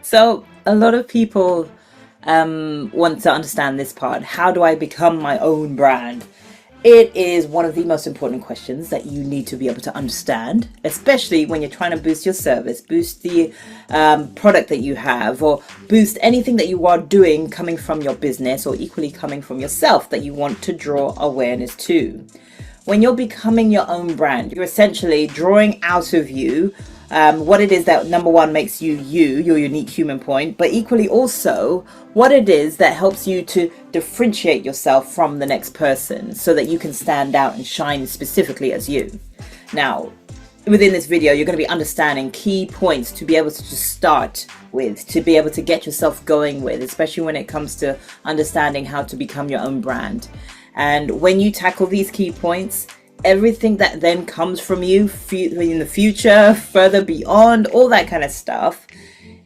So a lot of people want to understand this part. How do I become my own brand? It is one of the most important questions that you need to be able to understand, especially when you're trying to boost your service, boost the product that you have, or boost anything that you are doing coming from your business or equally coming from yourself that you want to draw awareness to. When you're becoming your own brand, you're essentially drawing out of you what it is that number one makes you your unique human point, but equally also what it is that helps you to differentiate yourself from the next person so that you can stand out and shine specifically as you. Now, within this video, you're going to be understanding key points to be able to just start with, to be able to get yourself going with, especially when it comes to understanding how to become your own brand. And when you tackle these key points, everything that then comes from you in the future, further beyond, all that kind of stuff,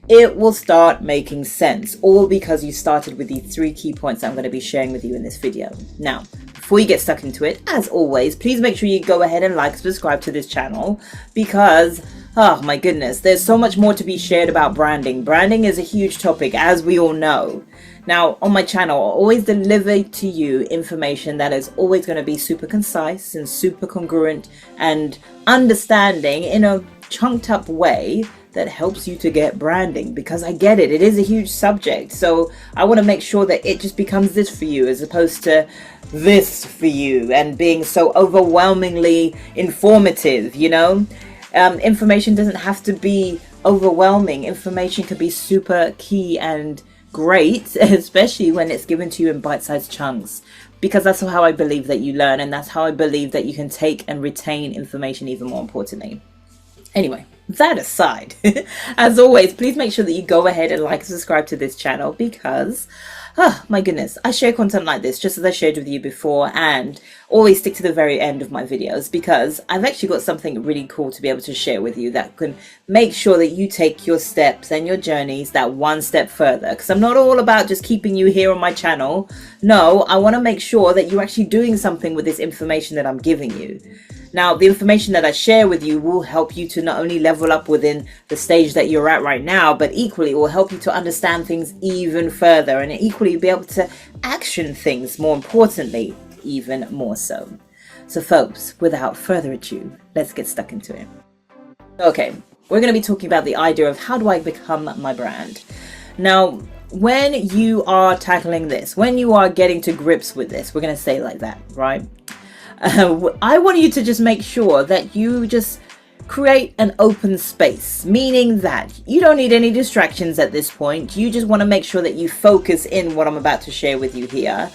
it will start making sense, all because you started with these three key points that I'm going to be sharing with you in this video. Now, before you get stuck into it, as always, please make sure you go ahead and like, subscribe to this channel, because oh my goodness, there's so much more to be shared about branding. Branding is a huge topic, as we all know. Now, on my channel, I'll always deliver to you information that is always going to be super concise and super congruent and understanding in a chunked up way that helps you to get branding, because I get it. It is a huge subject. So I want to make sure that it just becomes this for you as opposed to this for you and being so overwhelmingly informative, you know? Information doesn't have to be overwhelming. Information can be super key and great, especially when it's given to you in bite-sized chunks, because that's how I believe that you learn, and that's how I believe that you can take and retain information even more importantly. Anyway, that aside, as always, please make sure that you go ahead and like and subscribe to this channel, because oh my goodness, I share content like this just as I shared with you before, and always stick to the very end of my videos, because I've actually got something really cool to be able to share with you that can make sure that you take your steps and your journeys that one step further. Because I'm not all about just keeping you here on my channel. No, I want to make sure that you're actually doing something with this information that I'm giving you. Now, the information that I share with you will help you to not only level up within the stage that you're at right now, but equally it will help you to understand things even further, and equally be able to action things, more importantly, even more so. So folks, without further ado, let's get stuck into it. Okay, we're going to be talking about the idea of how do I become my brand. Now, when you are tackling this, when you are getting to grips with this, we're going to say it like that, right? I want you to just make sure that you just create an open space, meaning that you don't need any distractions at this point. You just want to make sure that you focus in what I'm about to share with you here.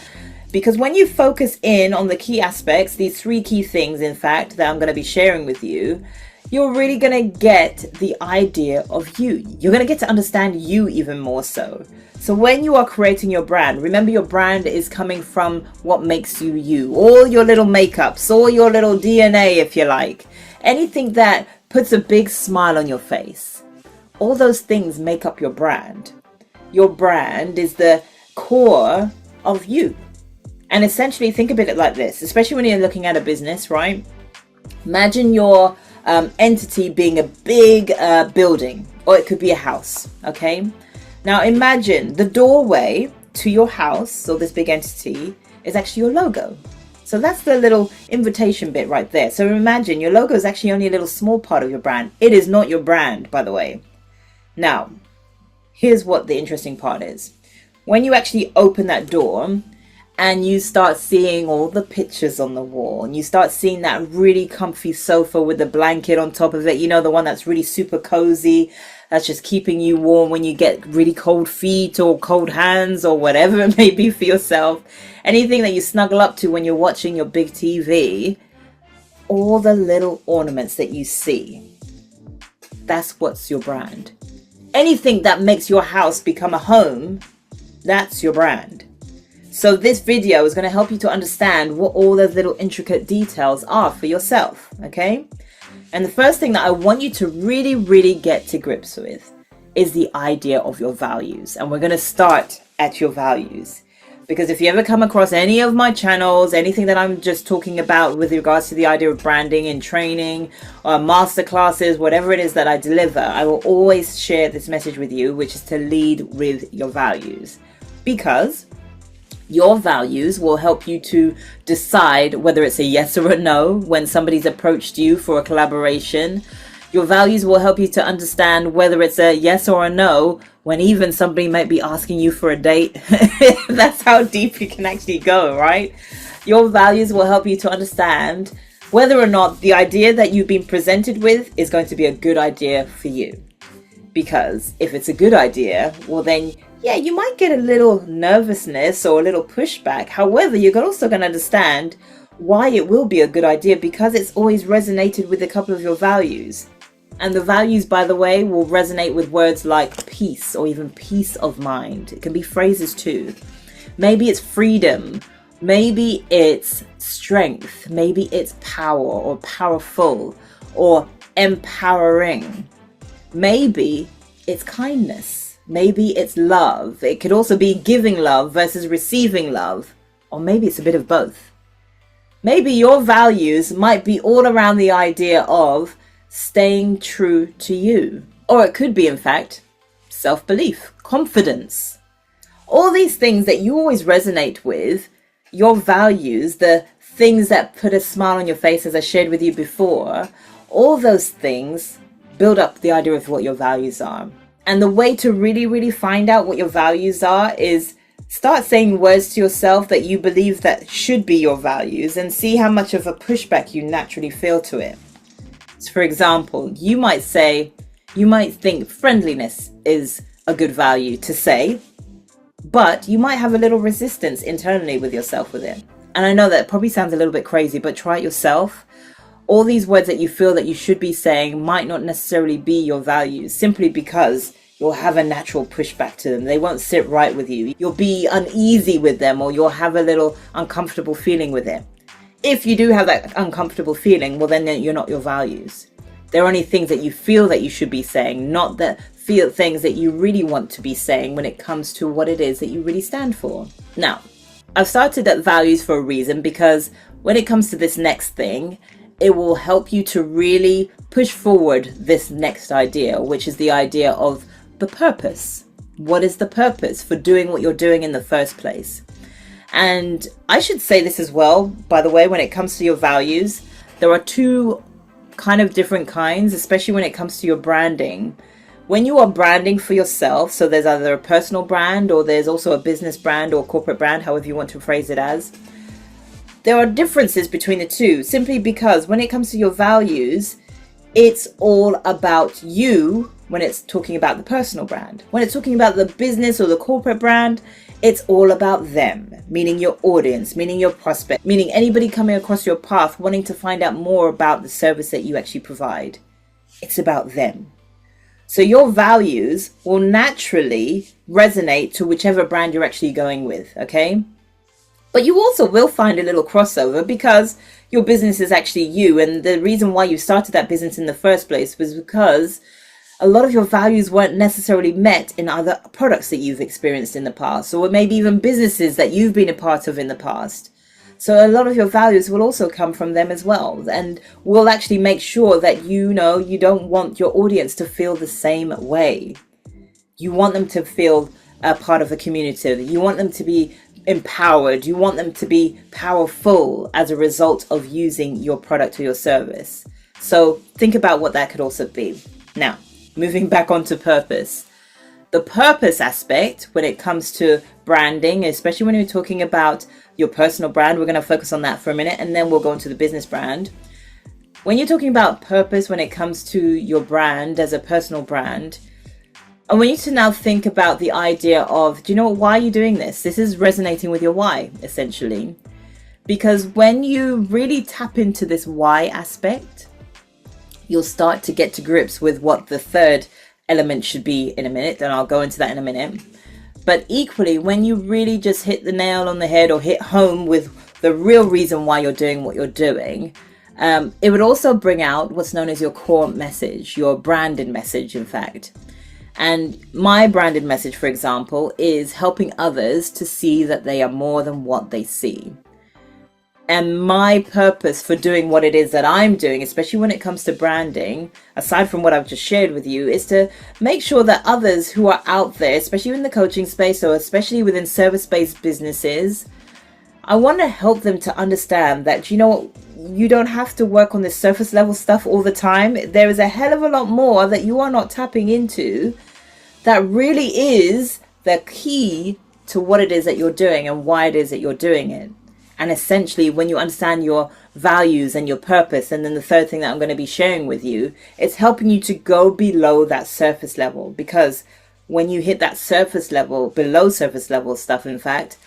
Because when you focus in on the key aspects, these three key things, in fact, that I'm going to be sharing with you, you're really going to get the idea of you. You're going to get to understand you even more so. So when you are creating your brand, remember your brand is coming from what makes you you. All your little makeups, all your little DNA, if you like. Anything that puts a big smile on your face. All those things make up your brand. Your brand is the core of you. And essentially, think of it like this, especially when you're looking at a business, right? Imagine your entity being a big building, or it could be a house, okay? Now imagine the doorway to your house, or this big entity, is actually your logo. So that's the little invitation bit right there. So imagine your logo is actually only a little small part of your brand. It is not your brand, by the way. Now, here's what the interesting part is. When you actually open that door, and you start seeing all the pictures on the wall, and you start seeing that really comfy sofa with the blanket on top of it, you know, the one that's really super cozy, that's just keeping you warm when you get really cold feet or cold hands or whatever it may be for yourself. Anything that you snuggle up to when you're watching your big TV, all the little ornaments that you see, that's what's your brand. Anything that makes your house become a home, that's your brand. So this video is going to help you to understand what all those little intricate details are for yourself, okay? And the first thing that I want you to really, really get to grips with is the idea of your values. And we're going to start at your values. Because if you ever come across any of my channels, anything that I'm just talking about with regards to the idea of branding and training or masterclasses, whatever it is that I deliver, I will always share this message with you, which is to lead with your values. Because your values will help you to decide whether it's a yes or a no when somebody's approached you for a collaboration. Your values will help you to understand whether it's a yes or a no when even somebody might be asking you for a date. That's how deep you can actually go, right? Your values will help you to understand whether or not the idea that you've been presented with is going to be a good idea for you. Because if it's a good idea, well then, yeah, you might get a little nervousness or a little pushback. However, you're also going to understand why it will be a good idea, because it's always resonated with a couple of your values. And the values, by the way, will resonate with words like peace or even peace of mind. It can be phrases too. Maybe it's freedom. Maybe it's strength. Maybe it's power or powerful or empowering. Maybe it's kindness. Maybe it's love. It could also be giving love versus receiving love. Or maybe it's a bit of both. Maybe your values might be all around the idea of staying true to you. Or it could be, in fact, self-belief, confidence. All these things that you always resonate with, your values, the things that put a smile on your face, as I shared with you before, all those things build up the idea of what your values are. And the way to really, really find out what your values are is start saying words to yourself that you believe that should be your values and see how much of a pushback you naturally feel to it. So for example, you might think friendliness is a good value to say, but you might have a little resistance internally with yourself with it. And I know that probably sounds a little bit crazy, but try it yourself. All these words that you feel that you should be saying might not necessarily be your values, simply because you'll have a natural pushback to them. They won't sit right with you. You'll be uneasy with them, or you'll have a little uncomfortable feeling with it. If you do have that uncomfortable feeling, well, then you're not your values. They're only things that you feel that you should be saying, not the things that you really want to be saying when it comes to what it is that you really stand for. Now, I've started at values for a reason, because when it comes to this next thing, it will help you to really push forward this next idea, which is the idea of the purpose. What is the purpose for doing what you're doing in the first place? And I should say this as well, by the way, when it comes to your values, there are two kind of different kinds, especially when it comes to your branding. When you are branding for yourself, so there's either a personal brand or there's also a business brand or corporate brand, however you want to phrase it as, there are differences between the two, simply because when it comes to your values, it's all about you when it's talking about the personal brand. When it's talking about the business or the corporate brand, it's all about them, meaning your audience, meaning your prospect, meaning anybody coming across your path wanting to find out more about the service that you actually provide. It's about them. So your values will naturally resonate to whichever brand you're actually going with, okay? But you also will find a little crossover because your business is actually you. And the reason why you started that business in the first place was because a lot of your values weren't necessarily met in other products that you've experienced in the past, or maybe even businesses that you've been a part of in the past. So a lot of your values will also come from them as well. And we'll actually make sure that you don't want your audience to feel the same way. You want them to feel a part of a community. You want them to be empowered. You want them to be powerful as a result of using your product or your service. So think about what that could also be. Now, moving back onto purpose. The purpose aspect when it comes to branding, especially when you're talking about your personal brand, we're going to focus on that for a minute and then we'll go into the business brand. When you're talking about purpose when it comes to your brand as a personal brand, I want you to now think about the idea of, do you know why are you doing this? This is resonating with your why, essentially. Because when you really tap into this why aspect, you'll start to get to grips with what the third element should be in a minute, and I'll go into that in a minute. But equally, when you really just hit the nail on the head or hit home with the real reason why you're doing what you're doing, it would also bring out what's known as your core message, your branded message, in fact. And my branded message, for example, is helping others to see that they are more than what they see. And my purpose for doing what it is that I'm doing, especially when it comes to branding, aside from what I've just shared with you, is to make sure that others who are out there, especially in the coaching space or especially within service-based businesses, I want to help them to understand that, you know what, you don't have to work on this surface level stuff all the time. There is a hell of a lot more that you are not tapping into that really is the key to what it is that you're doing and why it is that you're doing it. And essentially, when you understand your values and your purpose, and then the third thing that I'm going to be sharing with you, it's helping you to go below that surface level. Because when you hit that surface level, below surface level stuff, in fact,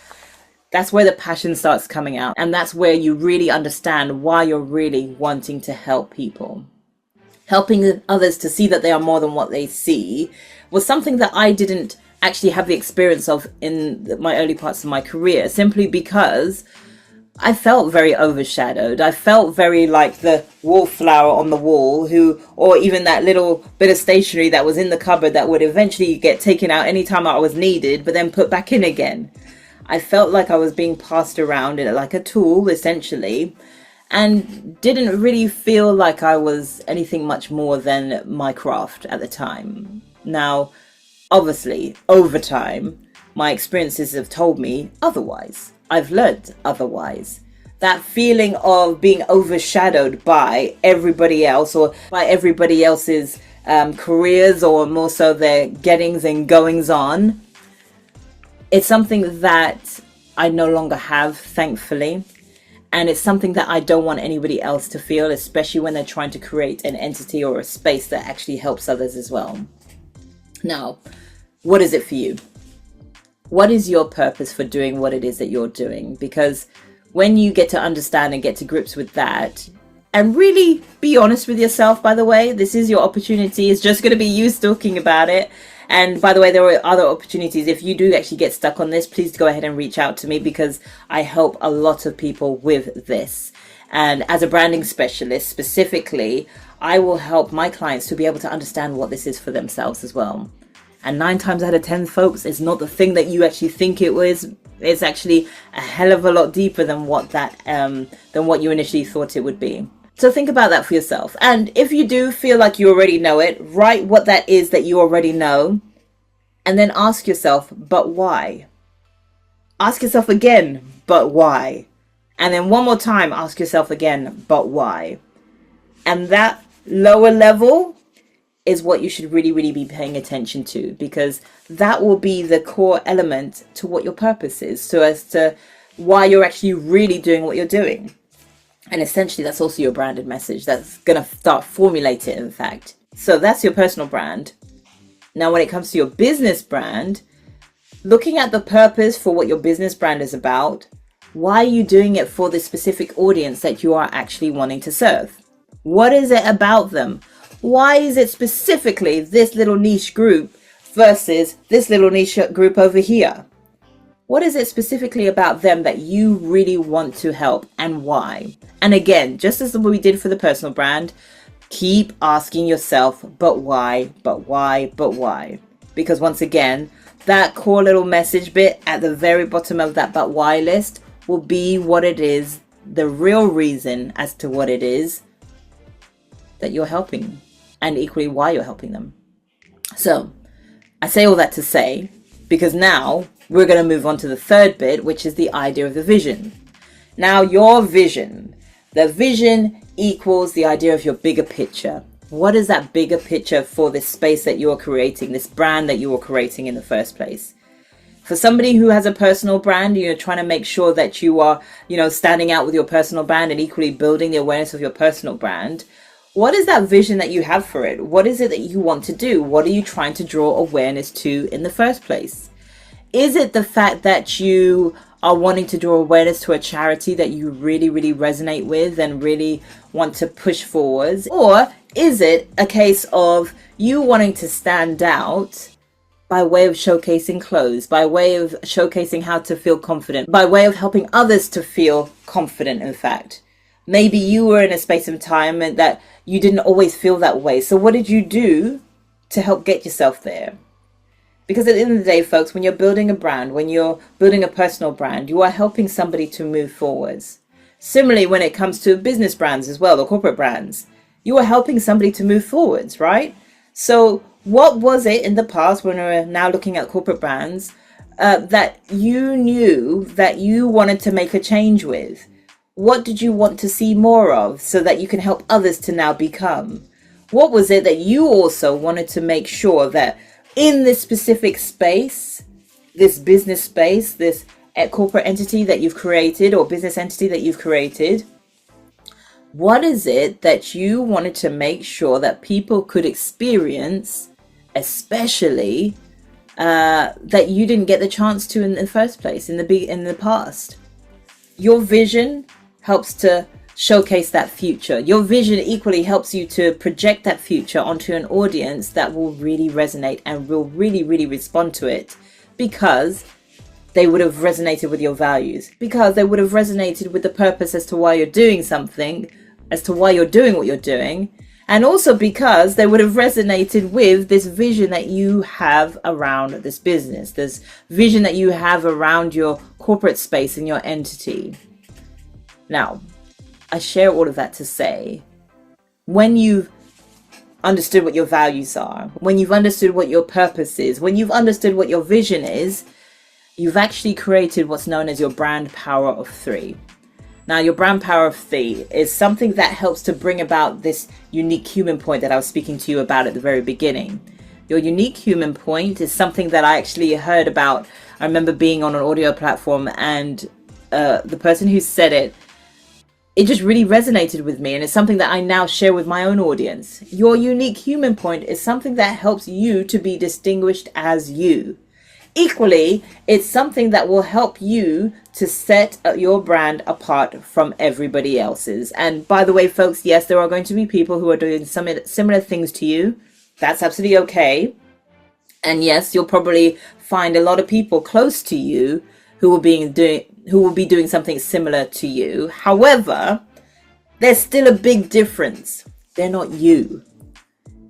that's where the passion starts coming out. And that's where you really understand why you're really wanting to help people. Helping others to see that they are more than what they see was something that I didn't actually have the experience of in my early parts of my career, simply because I felt very overshadowed. I felt very like the wallflower on the wall or even that little bit of stationery that was in the cupboard that would eventually get taken out anytime I was needed, but then put back in again. I felt like I was being passed around like a tool, essentially, and didn't really feel like I was anything much more than my craft at the time. Now, obviously, over time, my experiences have told me otherwise. I've learned otherwise. That feeling of being overshadowed by everybody else or by everybody else's careers, or more so their gettings and goings on, it's something that I no longer have, thankfully. And it's something that I don't want anybody else to feel, especially when they're trying to create an entity or a space that actually helps others as well. Now, what is it for you? What is your purpose for doing what it is that you're doing? Because when you get to understand and get to grips with that, and really be honest with yourself, by the way, this is your opportunity. It's just going to be you talking about it. And by the way, there are other opportunities. If you do actually get stuck on this, please go ahead and reach out to me, because I help a lot of people with this. And as a branding specialist specifically, I will help my clients to be able to understand what this is for themselves as well. And 9 times out of 10, folks, it's not the thing that you actually think it was. It's actually a hell of a lot deeper than what you initially thought it would be. So think about that for yourself. And if you do feel like you already know it, write what that is that you already know. And then ask yourself, but why? Ask yourself again, but why? And then one more time, ask yourself again, but why? And that lower level is what you should really, really be paying attention to, because that will be the core element to what your purpose is, so as to why you're actually really doing what you're doing. And essentially, that's also your branded message that's going to start formulating, in fact. So that's your personal brand. Now, when it comes to your business brand, looking at the purpose for what your business brand is about, why are you doing it for the specific audience that you are actually wanting to serve? What is it about them? Why is it specifically this little niche group versus this little niche group over here? What is it specifically about them that you really want to help, and why? And again, just as we did for the personal brand, keep asking yourself, but why, but why, but why? Because once again, that core little message bit at the very bottom of that but why list will be what it is, the real reason as to what it is that you're helping, and equally why you're helping them. So I say all that to say, because now we're going to move on to the third bit, which is the idea of the vision. Now, your vision, the vision equals the idea of your bigger picture. What is that bigger picture for this space that you're creating, this brand that you are creating in the first place? For somebody who has a personal brand, you're trying to make sure that you are, standing out with your personal brand and equally building the awareness of your personal brand. What is that vision that you have for it? What is it that you want to do? What are you trying to draw awareness to in the first place? Is it the fact that you are wanting to draw awareness to a charity that you really, really resonate with and really want to push forwards? Or is it a case of you wanting to stand out by way of showcasing clothes, by way of showcasing how to feel confident, by way of helping others to feel confident, in fact? Maybe you were in a space of time that you didn't always feel that way. So what did you do to help get yourself there. Because at the end of the day, folks, when you're building a brand, when you're building a personal brand, you are helping somebody to move forwards. Similarly, when it comes to business brands as well, or corporate brands, you are helping somebody to move forwards, right? So what was it in the past, when we're now looking at corporate brands, that you knew that you wanted to make a change with? What did you want to see more of so that you can help others to now become? What was it that you also wanted to make sure that in this specific space, this business space, this corporate entity that you've created or business entity that you've created, what is it that you wanted to make sure that people could experience, especially that you didn't get the chance to in the first place, in the past? Your vision helps to showcase that future. Your vision equally helps you to project that future onto an audience that will really resonate and will really, really respond to it, because they would have resonated with your values, because they would have resonated with the purpose as to why you're doing something, as to why you're doing what you're doing, and also because they would have resonated with this vision that you have around this business, this vision that you have around your corporate space and your entity. Now, I share all of that to say, when you've understood what your values are, when you've understood what your purpose is, when you've understood what your vision is, you've actually created what's known as your brand power of 3. Now, your brand power of 3 is something that helps to bring about this unique human point that I was speaking to you about at the very beginning. Your unique human point is something that I actually heard about. I remember being on an audio platform, and the person who said it just really resonated with me, and it's something that I now share with my own audience. Your unique human point is something that helps you to be distinguished as you. Equally, it's something that will help you to set your brand apart from everybody else's. And by the way, folks, yes, there are going to be people who are doing some similar things to you. That's absolutely okay. And yes, you'll probably find a lot of people close to you who will be doing something similar to you. However, there's still a big difference. They're not you.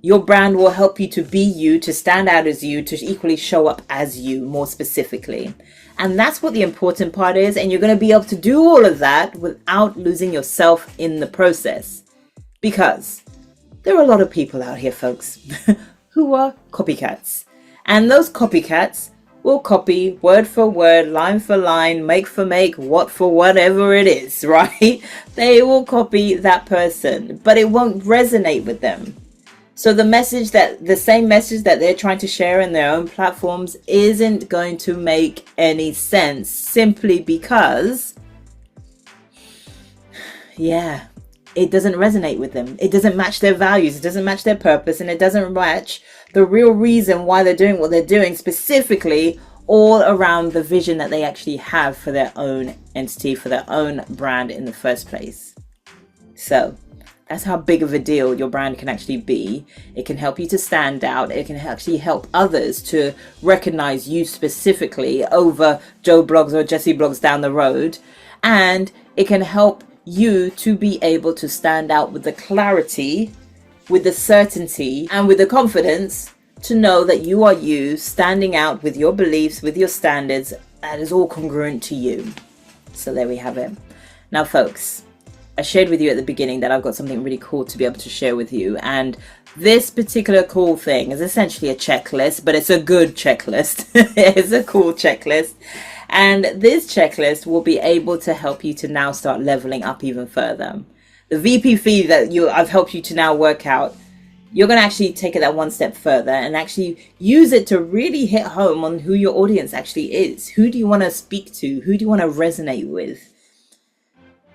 Your brand will help you to be you, to stand out as you, to equally show up as you more specifically. And that's what the important part is. And you're going to be able to do all of that without losing yourself in the process. Because there are a lot of people out here, folks, who are copycats. And those copycats will copy word for word, line for line, make for make, what for whatever it is, right? They will copy that person, but it won't resonate with them. So the same message that they're trying to share in their own platforms isn't going to make any sense, simply because, it doesn't resonate with them. It doesn't match their values. It doesn't match their purpose, and it doesn't match the real reason why they're doing what they're doing, specifically all around the vision that they actually have for their own entity, for their own brand in the first place. So that's how big of a deal your brand can actually be. It can help you to stand out. It can actually help others to recognize you specifically over Joe Blogs or Jesse Blogs down the road. And it can help you to be able to stand out with the clarity, with the certainty, and with the confidence to know that you are you, standing out with your beliefs, with your standards, that is all congruent to you. So there we have it. Now, folks, I shared with you at the beginning that I've got something really cool to be able to share with you. And this particular cool thing is essentially a checklist, but it's a good checklist. It's a cool checklist. And this checklist will be able to help you to now start leveling up even further. The VPP that I've helped you to now work out, you're going to actually take it that one step further and actually use it to really hit home on who your audience actually is. Who do you want to speak to? Who do you want to resonate with?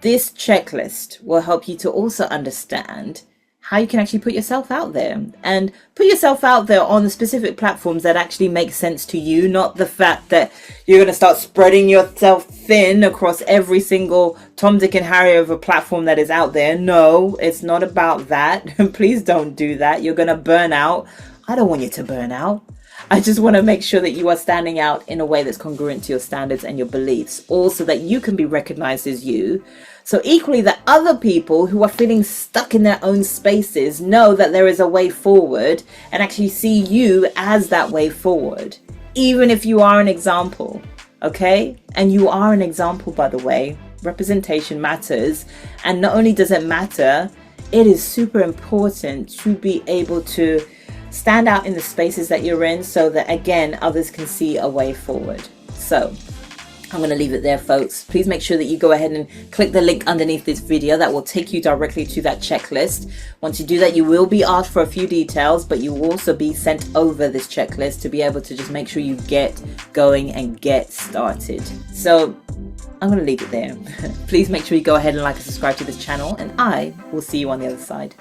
This checklist will help you to also understand how you can actually put yourself out there, and put yourself out there on the specific platforms that actually make sense to you, not the fact that you're going to start spreading yourself thin across every single Tom, Dick and Harry of a platform that is out there. No, it's not about that. Please don't do that. You're going to burn out. I don't want you to burn out. I just want to make sure that you are standing out in a way that's congruent to your standards and your beliefs, also that you can be recognized as you. So equally, that other people who are feeling stuck in their own spaces know that there is a way forward and actually see you as that way forward, even if you are an example. Okay? And you are an example, by the way. Representation matters. And not only does it matter, it is super important to be able to stand out in the spaces that you're in so that, again, others can see a way forward. So I'm going to leave it there, folks. Please make sure that you go ahead and click the link underneath this video. That will take you directly to that checklist. Once you do that, you will be asked for a few details, but you will also be sent over this checklist to be able to just make sure you get going and get started. So I'm going to leave it there. Please make sure you go ahead and like and subscribe to this channel, and I will see you on the other side.